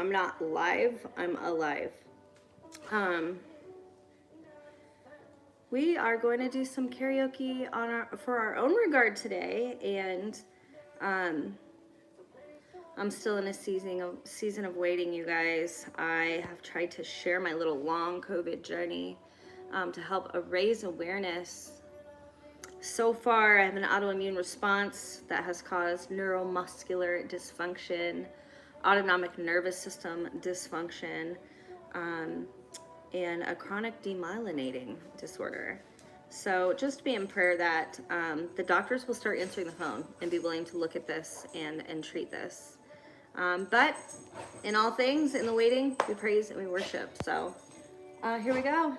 I'm not live, I'm alive. We are going to do some karaoke for our own regard today, and I'm still in a season of waiting, you guys. I have tried to share my little long COVID journey to help raise awareness. So far, I have an autoimmune response that has caused neuromuscular dysfunction, autonomic nervous system dysfunction, and a chronic demyelinating disorder. So just be in prayer that the doctors will start answering the phone and be willing to look at this and treat this. But in all things, in the waiting, we praise and we worship. So here we go.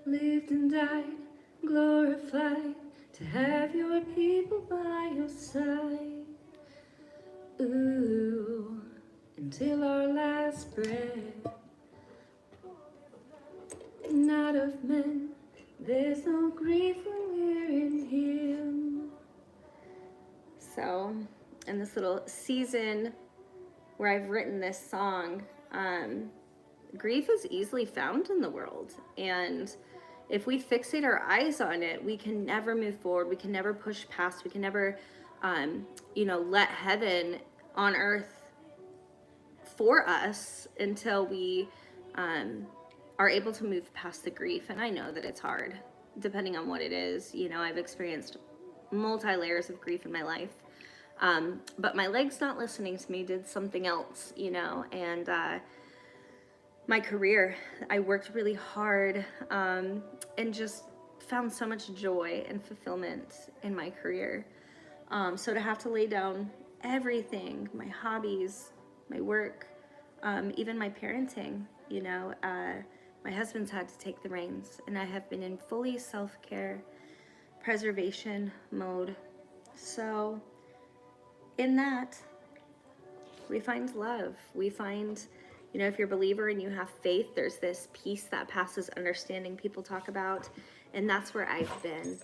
Lived and died, glorified, to have your people by your side. Ooh, until our last breath. Not of men, there's no grief when we're in Him. So, in this little season where I've written this song, grief is easily found in the world, and if we fixate our eyes on it, we can never move forward. We can never push past. We can never, let heaven on earth for us until we are able to move past the grief. And I know that it's hard, depending on what it is. I've experienced multi-layers of grief in my life. But my leg's not listening to me, did something else, and my career, I worked really hard and just found so much joy and fulfillment in my career. So to have to lay down everything, my hobbies, my work, even my parenting, my husband's had to take the reins, and I have been in fully self-care, preservation mode. So in that, we find love. We find, if you're a believer and you have faith, there's this peace that passes understanding people talk about, and that's where I've been.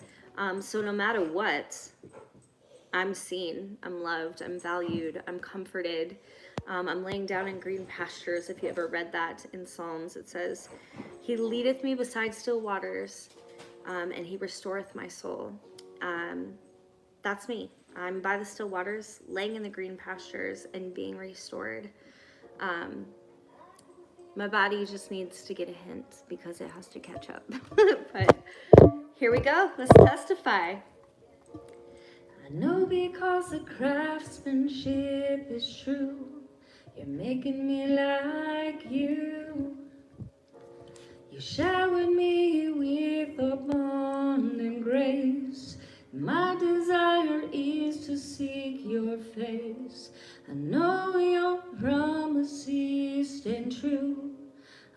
So no matter what, I'm seen, I'm loved, I'm valued, I'm comforted. I'm laying down in green pastures. If you ever read that in Psalms, it says, He leadeth me beside still waters, and He restoreth my soul. That's me. I'm by the still waters, laying in the green pastures and being restored. My body just needs to get a hint because it has to catch up. But here we go. Let's testify. I know because the craftsmanship is true. You're making me like you. You showered me with abundant grace. My desire is to seek your face. I know your promises stand true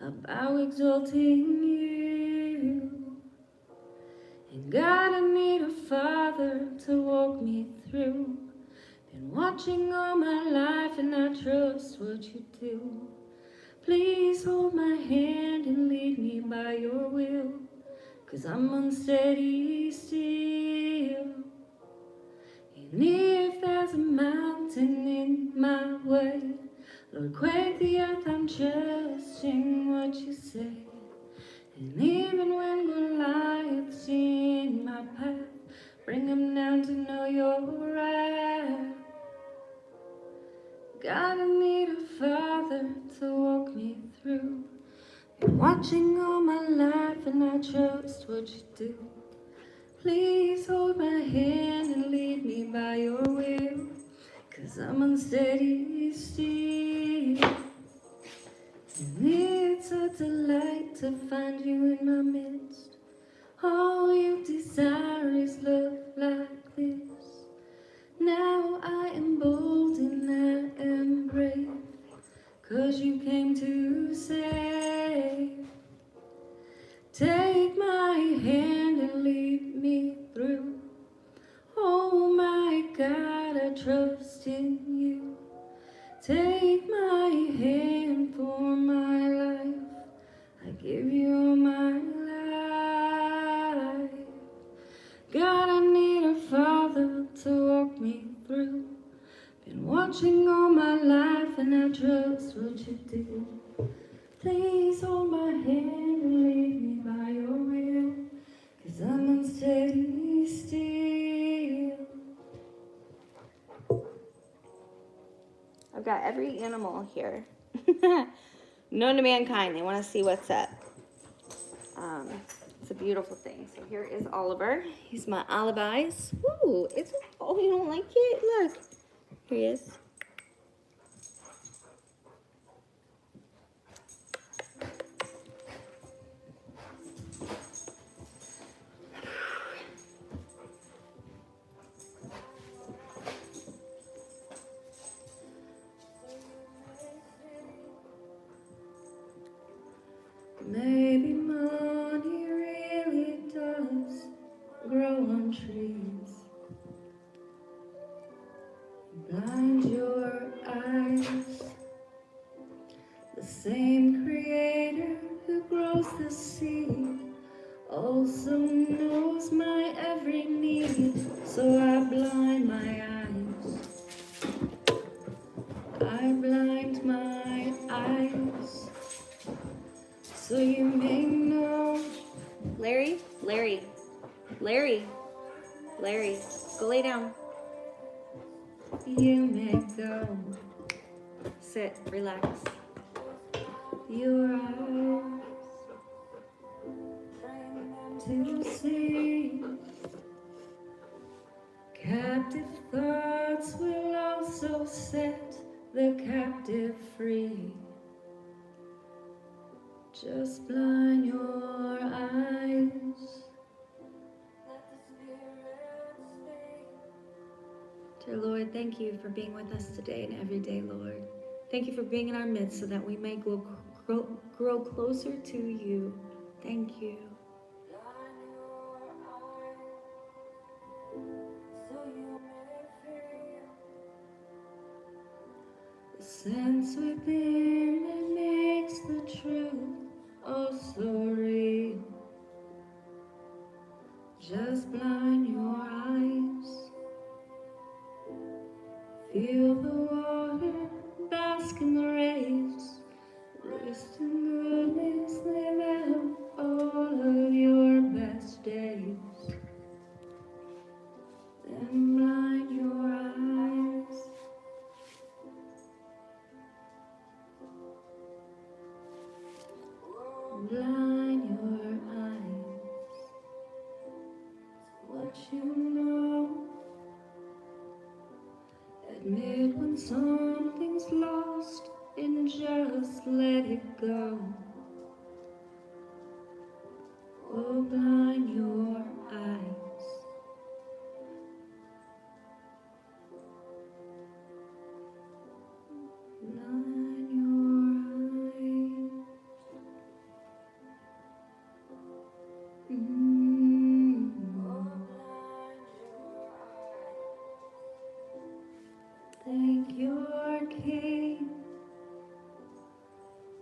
about exalting you. And God, I need a father to walk me through. Been watching all my life and I trust what you do. Please hold my hand and lead me by your will, 'cause I'm unsteady still. And if there's a mountain in my way, Lord, quake the earth, I'm trusting what you say. And even when Goliath's in my path, bring him down to know your wrath. God, I need a father to walk me through. Been watching all my life and I trust what you do. Please hold my hand and lead me by your will, 'cause I'm unsteady still. And it's a delight to find you in my midst. All you desire is love like this. Now I am bold and I am brave, 'cause you came to save. Take my hand and lead me through. Oh my God, I trust in you. Take my hand for my life. I give you all my life. God, I need a father to walk me through. watching all my life and I trust what you do. Please hold my hand and lead me by your will, 'cause I'm unsteady still. I've got every animal here. Known to mankind. They want to see what's up. It's a beautiful thing. So here is Oliver. He's my olive eyes. Ooh, oh, you don't like it? Look. Here he is. Maybe money really does grow on trees. Blind your eyes. The same creator who grows the seed also knows my every need. So I blind my eyes. I blind my eyes. So you may know. Larry, go lay down. You may go. Sit, relax. Your eyes to see. Captive thoughts will also set the captive free. Just blind your eyes. Let the Spirit speak. Dear Lord, thank you for being with us today and every day, Lord. Thank you for being in our midst so that we may grow closer to you. Thank you. Blind your eyes so you may feel the sense within that makes the truth oh so real. Just blind your eyes. Feel the water, bask in the rays. Rest in goodness, live out all of your best days. Then blind your eyes. Blind your eyes. What you know. Admit when something's lost and just let it go. Oh, blind your eyes. Blind your eyes. Thank your King.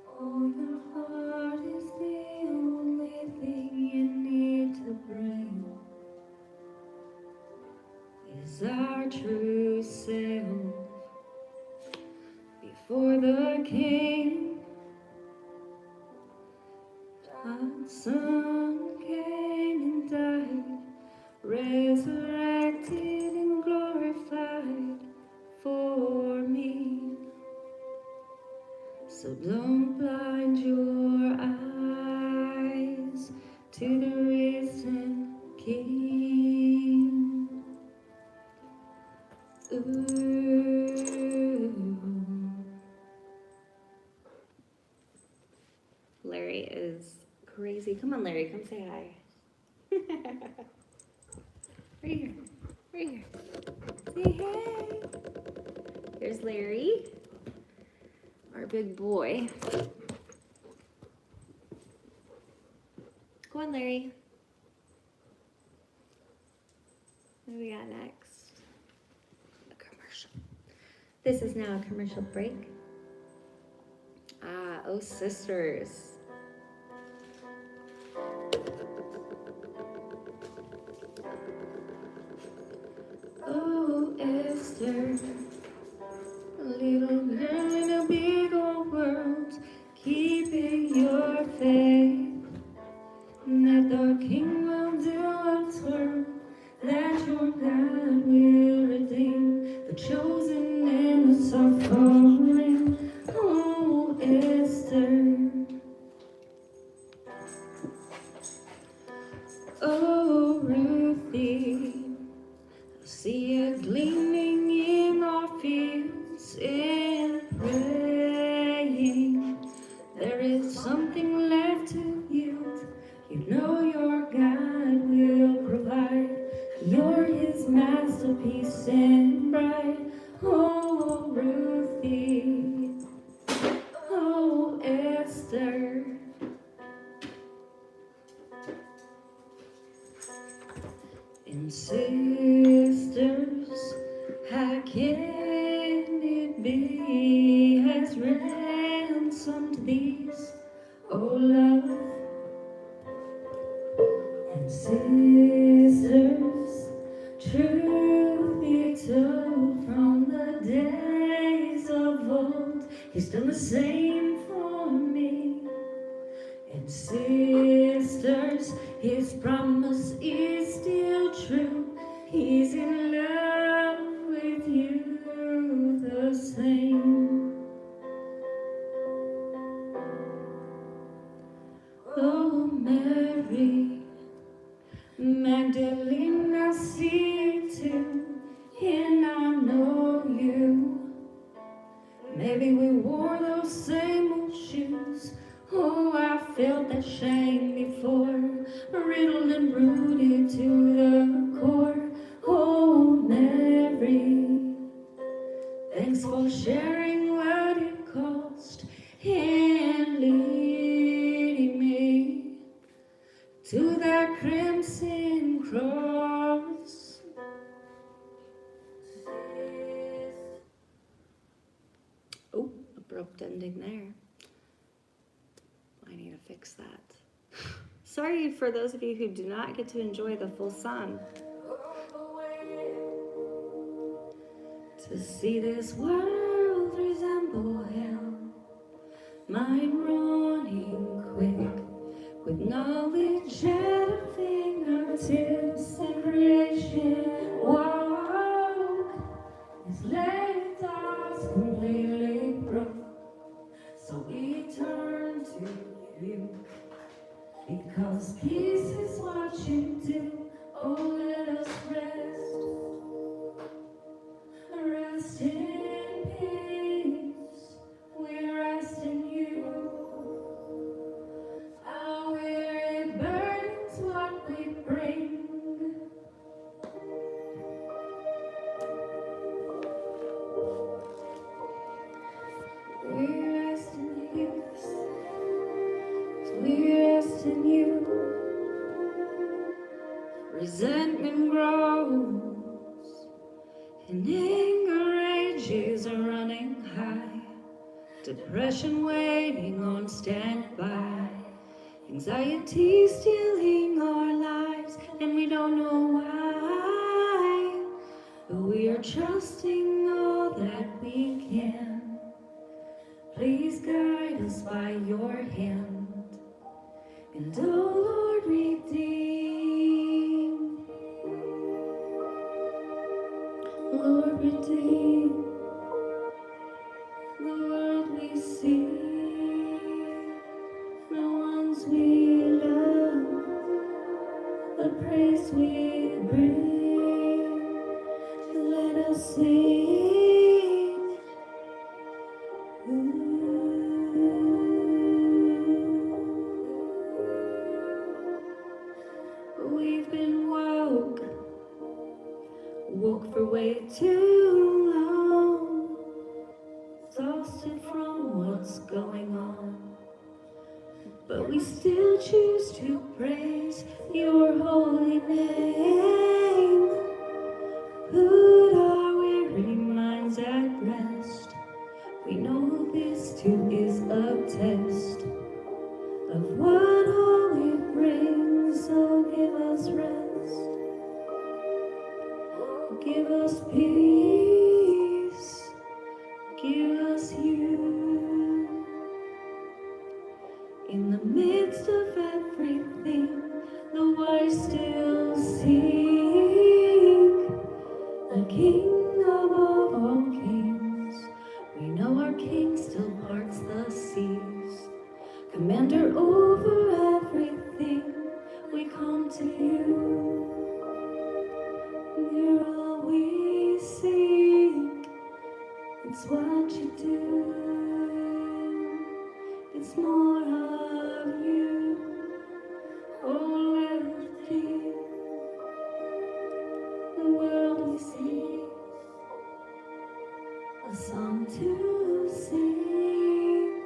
Oh, your heart is the only thing you need to bring. Is our true self before the King. God's Son came and died, resurrected and glorified for me. So don't blind your eyes to the risen King. Ooh. Larry is crazy. Come on, Larry, come say hi. Right here. Right here. Say hey. Here's Larry, our big boy. Go on, Larry. What do we got next? A commercial. This is now a commercial break. Oh, sisters. Oh, Esther, little girl in a big old world, keeping your faith. That the King will do what's work, that your God will redeem the chosen and the suffering. Oh, Esther. Oh, Ruthie. I see it gleaming in our fields and praying. There is something left to yield. You know your God will provide. You're his masterpiece and bride. Oh, Ruthie. Oh, Esther. And sisters, how can it be has ransomed these, oh love? And sisters, truth be told, from the days of old, he's done the same for me. And sisters, his promise is still true. He's in love with you the same. Oh, Mary Magdalene, I see you too, and I know you. Maybe we wore those same old shoes. Oh, I felt that shame before, riddled and rooted to the core. Oh, Mary, thanks for sharing what it cost and leading me to that crimson cross. Oh, abrupt ending there. I need to fix that. Sorry for those of you who do not get to enjoy the full song. To see this world resemble hell, mind running quick, with knowledge at our fingertips, and creation walk has left us completely broke. So we turn to you, because peace is what you do. Oh, let us rest in peace. We rest in you. Our weary burdens, what we bring. We rest in you. We rest in you. Resentment grows, and anger rages are running high. Depression waiting on standby. Anxiety stealing our lives, and we don't know why. But we are trusting all that we can. Please guide us by your hand. And oh Lord, redeem. Lord, redeem the world we see, the ones we love, the praise we bring. Let us sing. We've been woke for way too long, exhausted from what's going on, but we still choose to praise your holy name. Put our weary minds at rest. We know this too is a test of what all it brings. So give us rest, give us peace, give It's what you do. It's more of you. All left here. The world we see. A song to sing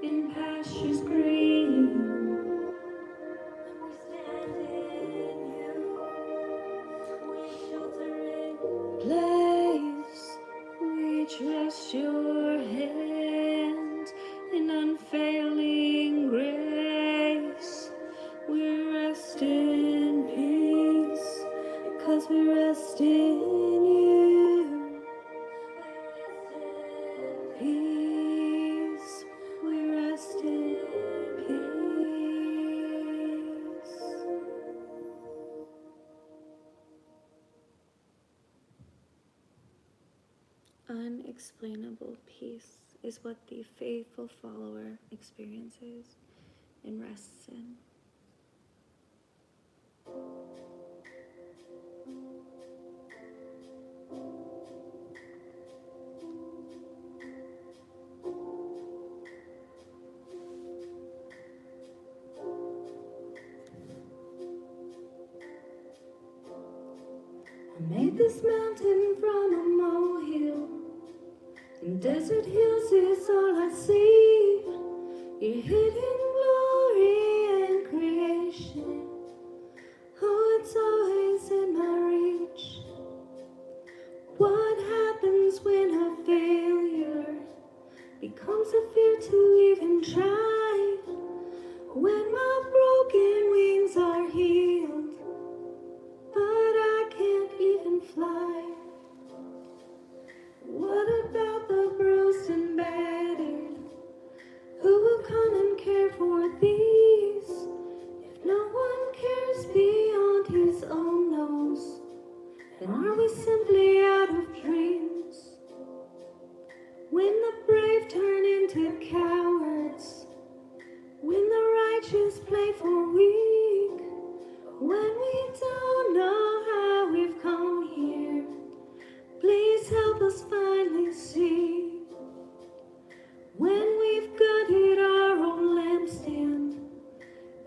in pastures green. We stand in you. We shelter in place. We trust your hand in unfailing grace. We rest in peace, 'cause we rest in you. Peace, we rest in peace. Unexplainable peace is what the faithful follower experiences and rests in. I made this mountain from a molehill, and desert hills is all I see. Your hidden glory and creation, oh, it's always in my reach. What happens when a failure becomes a fear to even try? When my broken wings are healed, but I can't even fly. What about the bruised and battered? Who will come and care for these? If no one cares beyond his own nose, then are we simply out of dreams? When the brave turn into cowards, when the righteous play for weak, when we don't know how we've come here, please help us finally see. When we've gutted our own lampstand,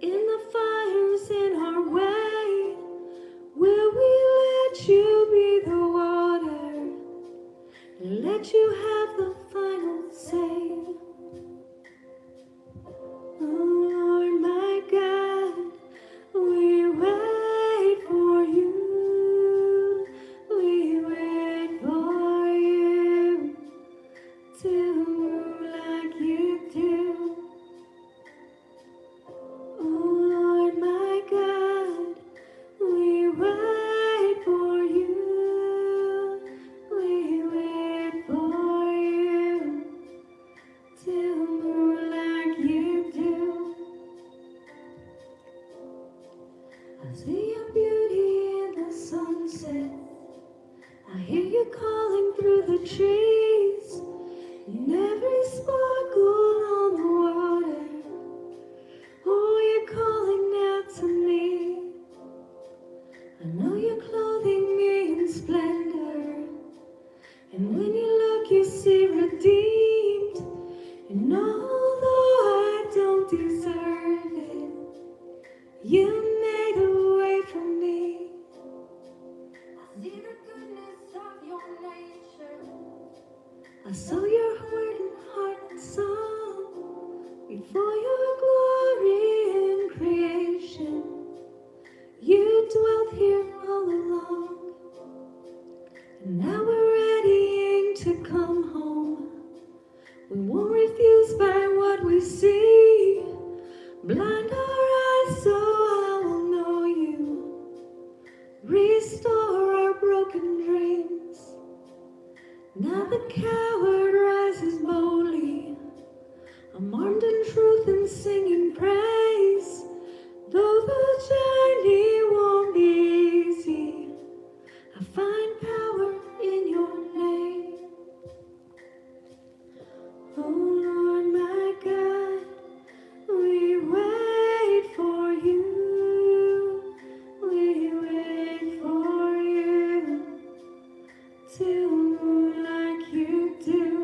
in the fires in our way, will we let you be the water, let you have the final say? Oh Lord my God, we wait for you. We wait for you to move like you do. Oh Lord my God, we wait for you. We wait for you to move like you do. I see your beauty in the sunset. I hear you calling through the trees, in every sparkle on the water. Oh, you're calling out to me. I know you're clothing me in splendor, and when you look, you see redeemed. And although I don't deserve it, you made a way for me. I see the goodness of your nature. I saw your word and heart and song before your glory in creation. You dwelt here all along, and now we're readying to come home. We won't refuse by what we see. Blind our eyes so I will know you. Restore our broken dreams. Now the coward rises boldly. I'm armed in truth and singing praise. Though the journey won't be easy, I find power in your name. Oh Lord my God, we wait for you. We wait for you to move like you do.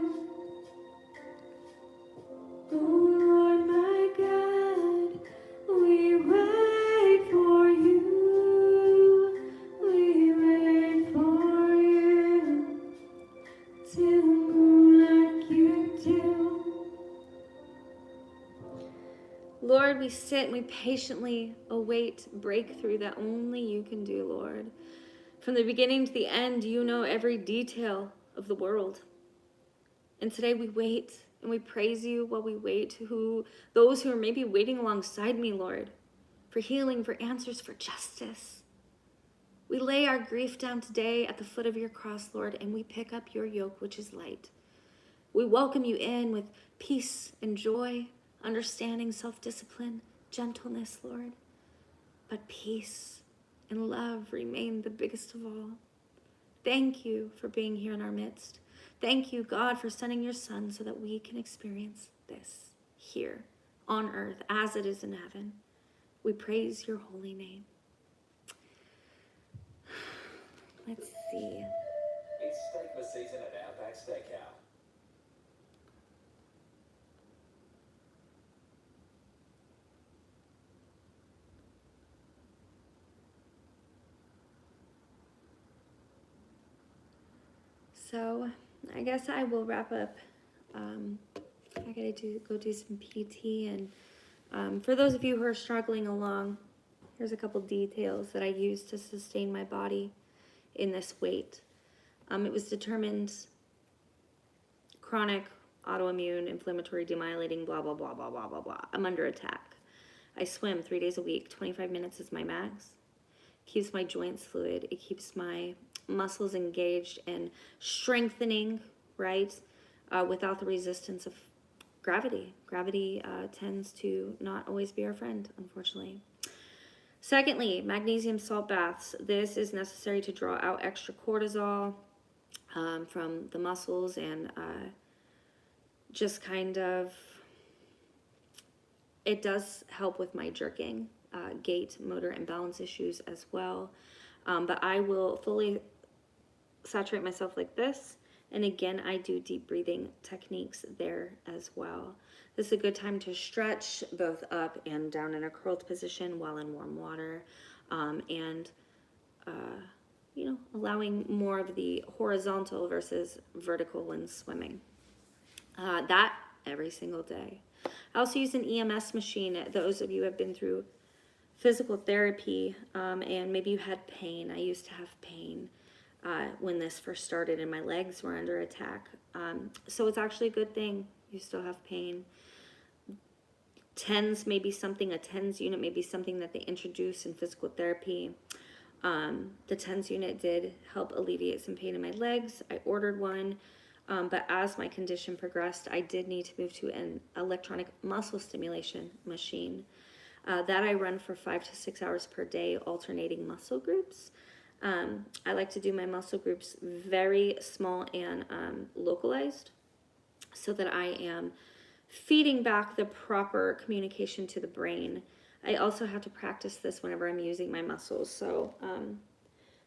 know like you do. Lord, we sit and we patiently await breakthrough that only you can do, Lord. From the beginning to the end, you know every detail of the world. And today we wait and we praise you while we wait those who are maybe waiting alongside me, Lord, for healing, for answers, for justice. We lay our grief down today at the foot of your cross, Lord, and we pick up your yoke, which is light. We welcome you in with peace and joy, understanding, self-discipline, gentleness, Lord. But peace and love remain the biggest of all. Thank you for being here in our midst. Thank you, God, for sending your Son so that we can experience this here on earth as it is in heaven. We praise your holy name. Let's see. It's steakmas season at Outback Steakhouse. So I guess I will wrap up. I gotta go do some PT, and for those of you who are struggling along, here's a couple details that I use to sustain my body in this weight. It was determined chronic, autoimmune, inflammatory, demyelinating, blah, blah, blah, blah, blah, blah, blah. I'm under attack. I swim 3 days a week. 25 minutes is my max. Keeps my joints fluid. It keeps my muscles engaged and strengthening, right? Without the resistance of gravity. Gravity tends to not always be our friend, unfortunately. Secondly, magnesium salt baths. This is necessary to draw out extra cortisol from the muscles and just kind of, it does help with my jerking, gait, motor, and balance issues as well. But I will fully saturate myself like this. And again, I do deep breathing techniques there as well. This is a good time to stretch both up and down in a curled position while in warm water. Allowing more of the horizontal versus vertical when swimming. That every single day. I also use an EMS machine. Those of you who have been through physical therapy and maybe you had pain. I used to have pain when this first started and my legs were under attack. So it's actually a good thing you still have pain. A TENS unit may be something that they introduce in physical therapy. The TENS unit did help alleviate some pain in my legs. I ordered one, but as my condition progressed, I did need to move to an electronic muscle stimulation machine. That I run for 5 to 6 hours per day, alternating muscle groups. I like to do my muscle groups very small and localized so that I am feeding back the proper communication to the brain. I also have to practice this whenever I'm using my muscles. So I'm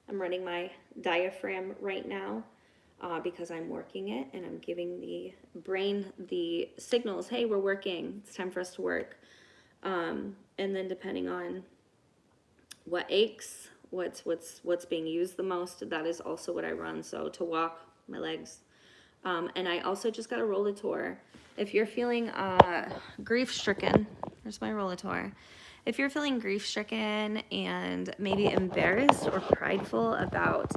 running my diaphragm right now because I'm working it and I'm giving the brain the signals, hey, we're working, it's time for us to work. And then depending on what aches, what's being used the most, that is also what I run. So to walk, my legs. And I also just got a Rollator. If you're feeling grief-stricken, there's my Rollator. If you're feeling grief-stricken and maybe embarrassed or prideful about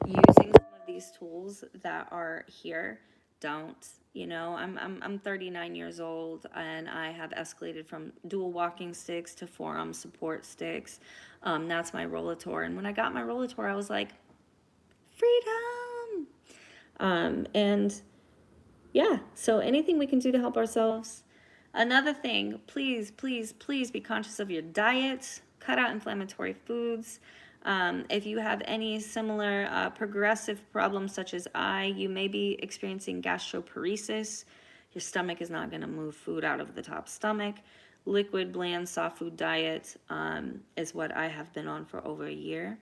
using some of these tools that are here, don't. I'm 39 years old and I have escalated from dual walking sticks to forearm support sticks. That's my Rollator. And when I got my Rollator, I was like, freedom. And yeah, so anything we can do to help ourselves. Another thing, please, please, please be conscious of your diet. Cut out inflammatory foods. If you have any similar progressive problems such as you may be experiencing gastroparesis. Your stomach is not going to move food out of the top stomach. Liquid, bland, soft food diet is what I have been on for over a year.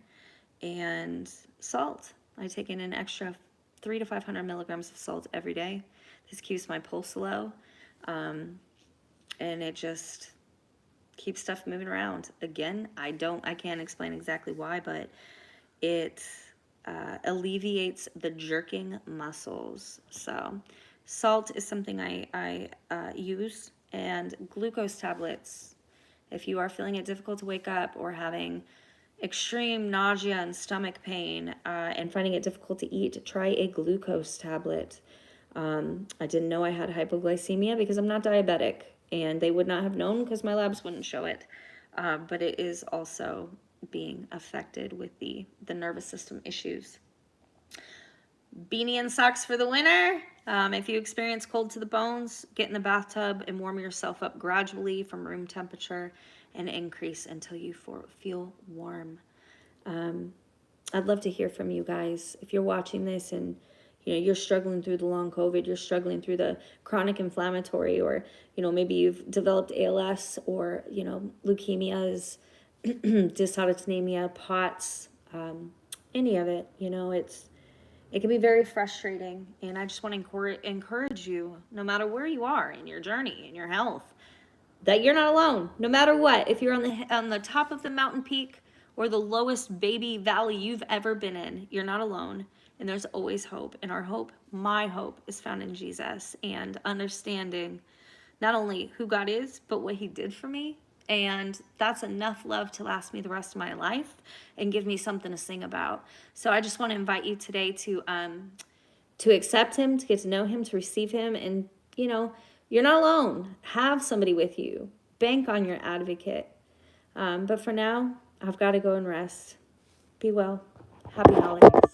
And salt. I take in an extra 300 to 500 milligrams of salt every day. This keeps my pulse low. And it just keeps stuff moving around. Again, I can't explain exactly why, but it alleviates the jerking muscles. So salt is something I use, and glucose tablets. If you are feeling it difficult to wake up or having extreme nausea and stomach pain and finding it difficult to eat, try a glucose tablet. I didn't know I had hypoglycemia because I'm not diabetic, and they would not have known because my labs wouldn't show it. But it is also being affected with the nervous system issues. Beanie and socks for the winter. If you experience cold to the bones, get in the bathtub and warm yourself up gradually from room temperature and increase until you feel warm. I'd love to hear from you guys. If you're watching this and you're struggling through the long COVID, you're struggling through the chronic inflammatory, or maybe you've developed ALS, or leukemias, dysautonomia, POTS, any of it. It can be very frustrating, and I just want to encourage you, no matter where you are in your journey, in your health, that you're not alone, no matter what. If you're on the top of the mountain peak or the lowest baby valley you've ever been in, you're not alone, and there's always hope. And our hope, my hope, is found in Jesus, and understanding not only who God is, but what he did for me. And that's enough love to last me the rest of my life and give me something to sing about. So I just want to invite you today to accept him, to get to know him, to receive him. And, you're not alone. Have somebody with you. Bank on your advocate. But for now, I've got to go and rest. Be well. Happy holidays.